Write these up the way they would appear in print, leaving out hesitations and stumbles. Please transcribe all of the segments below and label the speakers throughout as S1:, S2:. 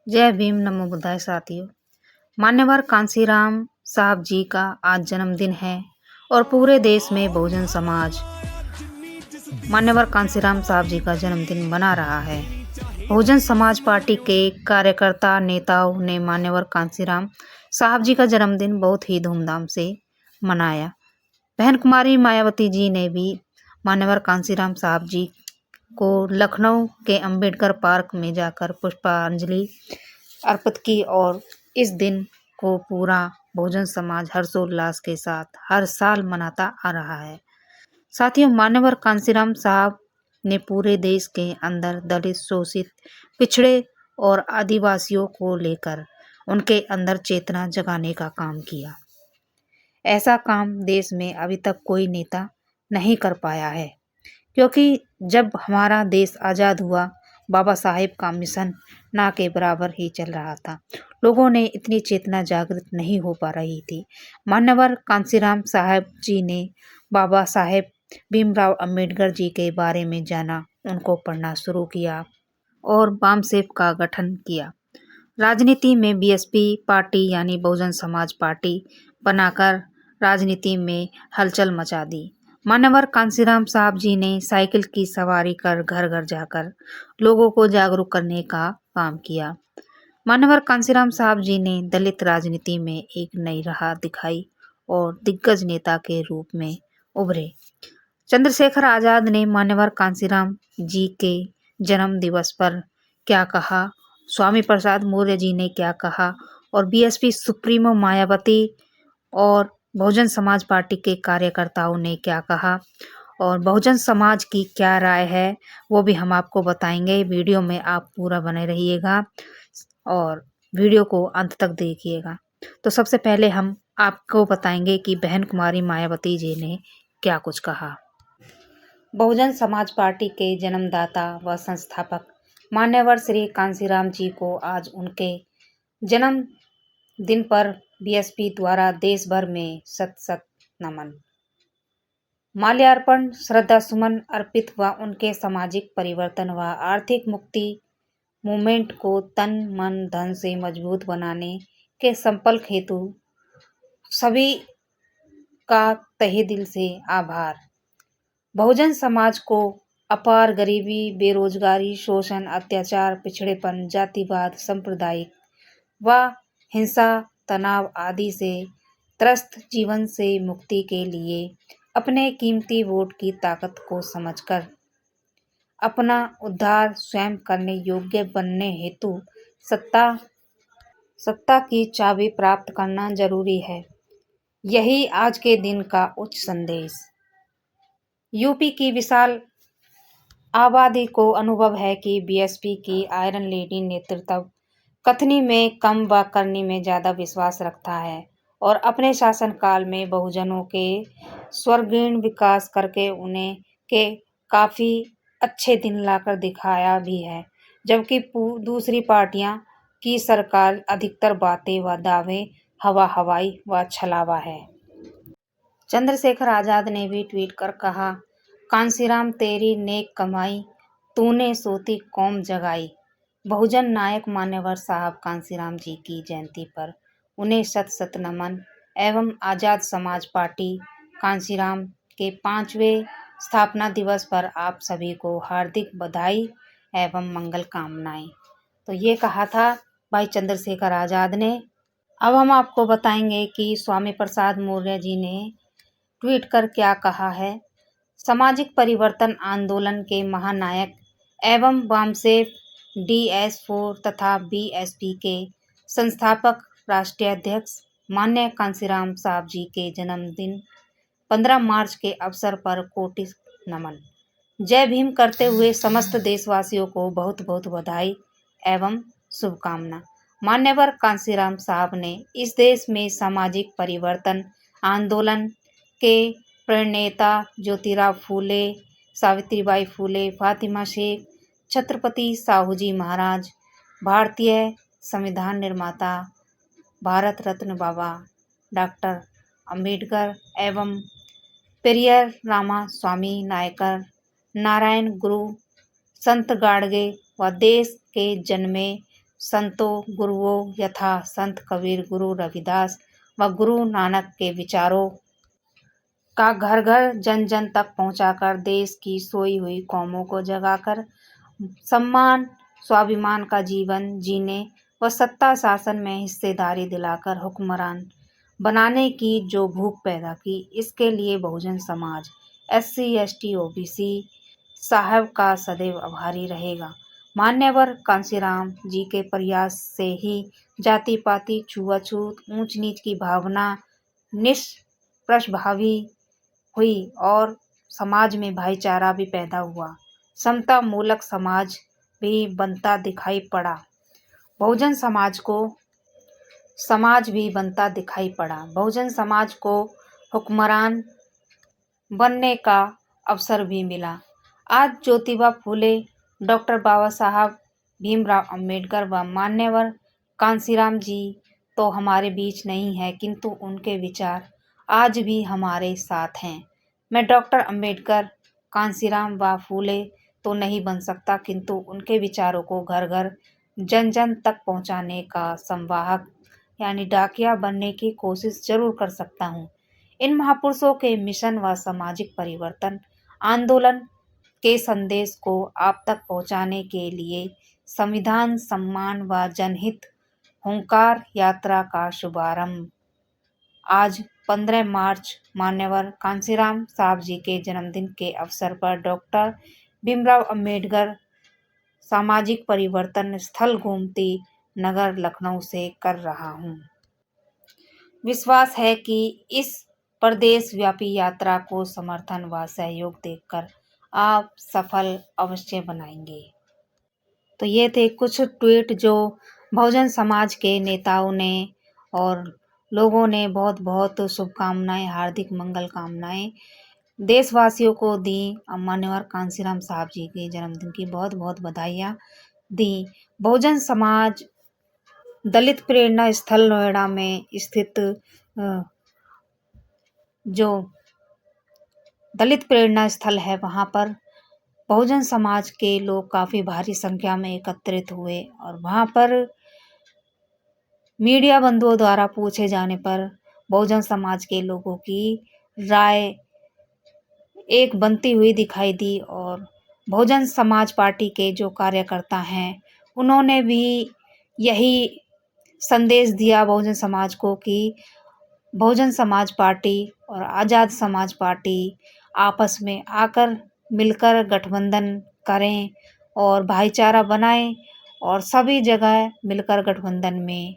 S1: जय भीम नमो बुद्धाय साथियों। मान्यवर कांसीराम साहब जी का आज जन्मदिन है और पूरे देश में बहुजन समाज मान्यवर कांसीराम साहब जी का जन्मदिन मना रहा है। बहुजन समाज पार्टी के कार्यकर्ता नेताओं ने मान्यवर कांसीराम साहब जी का जन्मदिन बहुत ही धूमधाम से मनाया। बहन कुमारी मायावती जी ने भी मान्यवर कांसीराम साहब जी को लखनऊ के अंबेडकर पार्क में जाकर पुष्पांजलि अर्पित की और इस दिन को पूरा बहुजन समाज हर्षोल्लास के साथ हर साल मनाता आ रहा है। साथियों, मान्यवर कांसीराम साहब ने पूरे देश के अंदर दलित, शोषित, पिछड़े और आदिवासियों को लेकर उनके अंदर चेतना जगाने का काम किया। ऐसा काम देश में अभी तक कोई नेता नहीं कर पाया है, क्योंकि जब हमारा देश आज़ाद हुआ, बाबा साहेब का मिशन ना के बराबर ही चल रहा था। लोगों ने इतनी चेतना जागृत नहीं हो पा रही थी। मान्यवर कांसीराम साहब जी ने बाबा साहेब भीमराव अंबेडकर जी के बारे में जाना, उनको पढ़ना शुरू किया और बामसेफ का गठन किया। राजनीति में बीएसपी पार्टी यानी बहुजन समाज पार्टी बनाकर राजनीति में हलचल मचा दी। मान्यवर कांसीराम साहब जी ने साइकिल की सवारी कर घर घर जाकर लोगों को जागरूक करने का काम किया। मान्यवर कांसीराम साहब जी ने दलित राजनीति में एक नई राह दिखाई और दिग्गज नेता के रूप में उभरे। चंद्रशेखर आजाद ने मान्यवर कांसीराम जी के जन्म दिवस पर क्या कहा, स्वामी प्रसाद मौर्य जी ने क्या कहा और बीएसपी सुप्रीमो मायावती और बहुजन समाज पार्टी के कार्यकर्ताओं ने क्या कहा और बहुजन समाज की क्या राय है, वो भी हम आपको बताएंगे। वीडियो में आप पूरा बने रहिएगा और वीडियो को अंत तक देखिएगा। तो सबसे पहले हम आपको बताएंगे कि बहन कुमारी मायावती जी ने क्या कुछ कहा। बहुजन समाज पार्टी के जन्मदाता व संस्थापक मान्यवर श्री कांसीराम जी को आज उनके जन्म दिन पर बीएसपी द्वारा देश भर में शत शत नमन, माल्यार्पण, श्रद्धा सुमन अर्पित व उनके सामाजिक परिवर्तन व आर्थिक मुक्ति मूवमेंट को तन मन धन से मजबूत बनाने के संकल्प हेतु सभी का तहे दिल से आभार। बहुजन समाज को अपार गरीबी, बेरोजगारी, शोषण, अत्याचार, पिछड़ेपन, जातिवाद, सांप्रदायिक व हिंसा, तनाव आदि से त्रस्त जीवन से मुक्ति के लिए अपने कीमती वोट की ताकत को समझकर अपना उद्धार स्वयं करने योग्य बनने हेतु सत्ता की चाबी प्राप्त करना जरूरी है। यही आज के दिन का उच्च संदेश। यूपी की विशाल आबादी को अनुभव है कि बीएसपी की आयरन लेडी नेतृत्व कथनी में कम व करनी में ज़्यादा विश्वास रखता है और अपने शासनकाल में बहुजनों के स्वर्गीण विकास करके उन्हें के काफ़ी अच्छे दिन लाकर दिखाया भी है, जबकि दूसरी पार्टियां की सरकार अधिकतर बातें व दावे हवाई व छलावा है। चंद्रशेखर आजाद ने भी ट्वीट कर कहा, कांसीराम तेरी नेक कमाई, तूने सोती कौम जगाई। बहुजन नायक मान्यवर साहब कांसीराम जी की जयंती पर उन्हें शत शत नमन एवं आज़ाद समाज पार्टी कांसीराम के 5वें स्थापना दिवस पर आप सभी को हार्दिक बधाई एवं मंगल कामनाएं। तो ये कहा था भाई चंद्रशेखर आज़ाद ने। अब हम आपको बताएंगे कि स्वामी प्रसाद मौर्य जी ने ट्वीट कर क्या कहा है। सामाजिक परिवर्तन आंदोलन के महानायक एवं वामसेफ DS4 तथा बीएसपी के संस्थापक राष्ट्रीय अध्यक्ष मान्य कांसीराम साहब जी के जन्मदिन 15 मार्च के अवसर पर कोटि नमन, जय भीम करते हुए समस्त देशवासियों को बहुत बहुत बधाई एवं शुभकामना। मान्यवर कांसीराम साहब ने इस देश में सामाजिक परिवर्तन आंदोलन के प्रणेता ज्योतिराव फूले, सावित्रीबाई फूले, फातिमा शेख, छत्रपति साहूजी महाराज, भारतीय संविधान निर्माता, भारत रत्न बाबा डॉक्टर अंबेडकर एवं पेरियर रामास्वामी नायकर, नारायण गुरु, संत गाडगे व देश के जन्मे संतों गुरुओं यथा संत कबीर, गुरु रविदास व गुरु नानक के विचारों का घर घर जन जन तक पहुंचाकर देश की सोई हुई कौमों को जगाकर सम्मान स्वाभिमान का जीवन जीने व सत्ता शासन में हिस्सेदारी दिलाकर हुक्मरान बनाने की जो भूख पैदा की, इसके लिए Bahujan Samaj SC ST OBC साहब का सदैव आभारी रहेगा। मान्यवर कांसीराम जी के प्रयास से ही जाति पाति छुआछूत ऊंच नीच की भावना निष्प्रभावी हुई और समाज में भाईचारा भी पैदा हुआ, समता मूलक समाज भी बनता दिखाई पड़ा। बहुजन समाज को हुक्मरान बनने का अवसर भी मिला। आज ज्योतिबा फूले, डॉक्टर बाबा साहब भीमराव अंबेडकर व मान्यवर कांसीराम जी तो हमारे बीच नहीं है, किंतु उनके विचार आज भी हमारे साथ हैं। मैं डॉक्टर अंबेडकर, कांसीराम व फूले तो नहीं बन सकता, किंतु उनके विचारों को घर घर जन जन तक पहुंचाने का संवाहक यानी डाकिया बनने की कोशिश जरूर कर सकता हूं। इन महापुरुषों के मिशन व सामाजिक परिवर्तन आंदोलन के संदेश को आप तक पहुंचाने के लिए संविधान सम्मान व जनहित हुंकार यात्रा का शुभारंभ आज 15 मार्च मान्यवर कांसीराम साहब जी के जन्मदिन के अवसर पर डॉक्टर भीमराव अंबेडकर सामाजिक परिवर्तन स्थल गोमती नगर लखनऊ से कर रहा हूं। विश्वास है कि इस प्रदेश व्यापी यात्रा को समर्थन व सहयोग देकर आप सफल अवश्य बनाएंगे। तो ये थे कुछ ट्वीट जो बहुजन समाज के नेताओं ने और लोगों ने बहुत बहुत शुभकामनाएं, हार्दिक मंगल कामनाएं देशवासियों को दी। मान्यवर कांसीराम साहब जी के जन्मदिन की बहुत बहुत बधाइयाँ दी। बहुजन समाज दलित प्रेरणा स्थल नोएडा में स्थित जो दलित प्रेरणा स्थल है, वहाँ पर बहुजन समाज के लोग काफ़ी भारी संख्या में एकत्रित हुए और वहाँ पर मीडिया बंधुओं द्वारा पूछे जाने पर बहुजन समाज के लोगों की राय एक बनती हुई दिखाई दी और बहुजन समाज पार्टी के जो कार्यकर्ता हैं उन्होंने भी यही संदेश दिया बहुजन समाज को कि बहुजन समाज पार्टी और आज़ाद समाज पार्टी आपस में आकर मिलकर गठबंधन करें और भाईचारा बनाएं और सभी जगह मिलकर गठबंधन में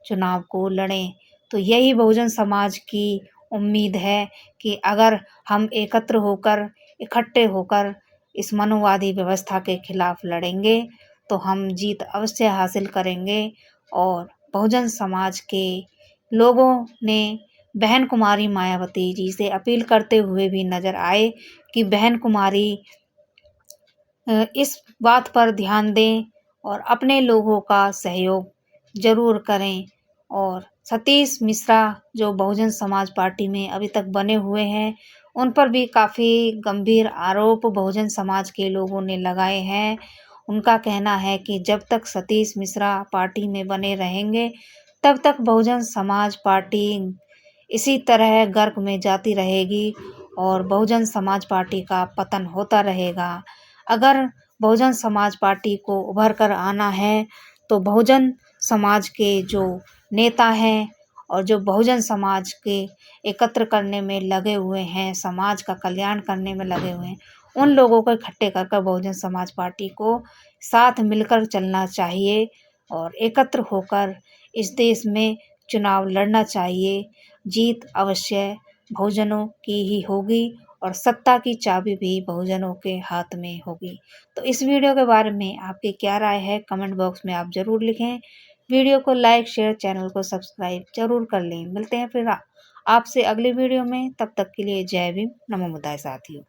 S1: चुनाव को लड़ें। तो यही बहुजन समाज की उम्मीद है कि अगर हम एकत्र होकर इकट्ठे होकर इस मनोवादी व्यवस्था के खिलाफ लड़ेंगे तो हम जीत अवश्य हासिल करेंगे। और बहुजन समाज के लोगों ने बहन कुमारी मायावती जी से अपील करते हुए भी नजर आए कि बहन कुमारी इस बात पर ध्यान दें और अपने लोगों का सहयोग जरूर करें। और सतीश मिश्रा जो बहुजन समाज पार्टी में अभी तक बने हुए हैं, उन पर भी काफ़ी गंभीर आरोप बहुजन समाज के लोगों ने लगाए हैं। उनका कहना है कि जब तक सतीश मिश्रा पार्टी में बने रहेंगे तब तक बहुजन समाज पार्टी इसी तरह गर्क में जाती रहेगी और बहुजन समाज पार्टी का पतन होता रहेगा। अगर बहुजन समाज पार्टी को उभर कर आना है तो बहुजन समाज के जो नेता हैं और जो बहुजन समाज के एकत्र करने में लगे हुए हैं, समाज का कल्याण करने में लगे हुए हैं, उन लोगों को इकट्ठे कर बहुजन समाज पार्टी को साथ मिलकर चलना चाहिए और एकत्र होकर इस देश में चुनाव लड़ना चाहिए। जीत अवश्य बहुजनों की ही होगी और सत्ता की चाबी भी बहुजनों के हाथ में होगी। तो इस वीडियो के बारे में आपकी क्या राय है, कमेंट बॉक्स में आप ज़रूर लिखें। वीडियो को लाइक शेयर, चैनल को सब्सक्राइब जरूर कर लें। मिलते हैं फिर आपसे अगली वीडियो में, तब तक के लिए जय भीम, नमो बुद्धाय साथियों।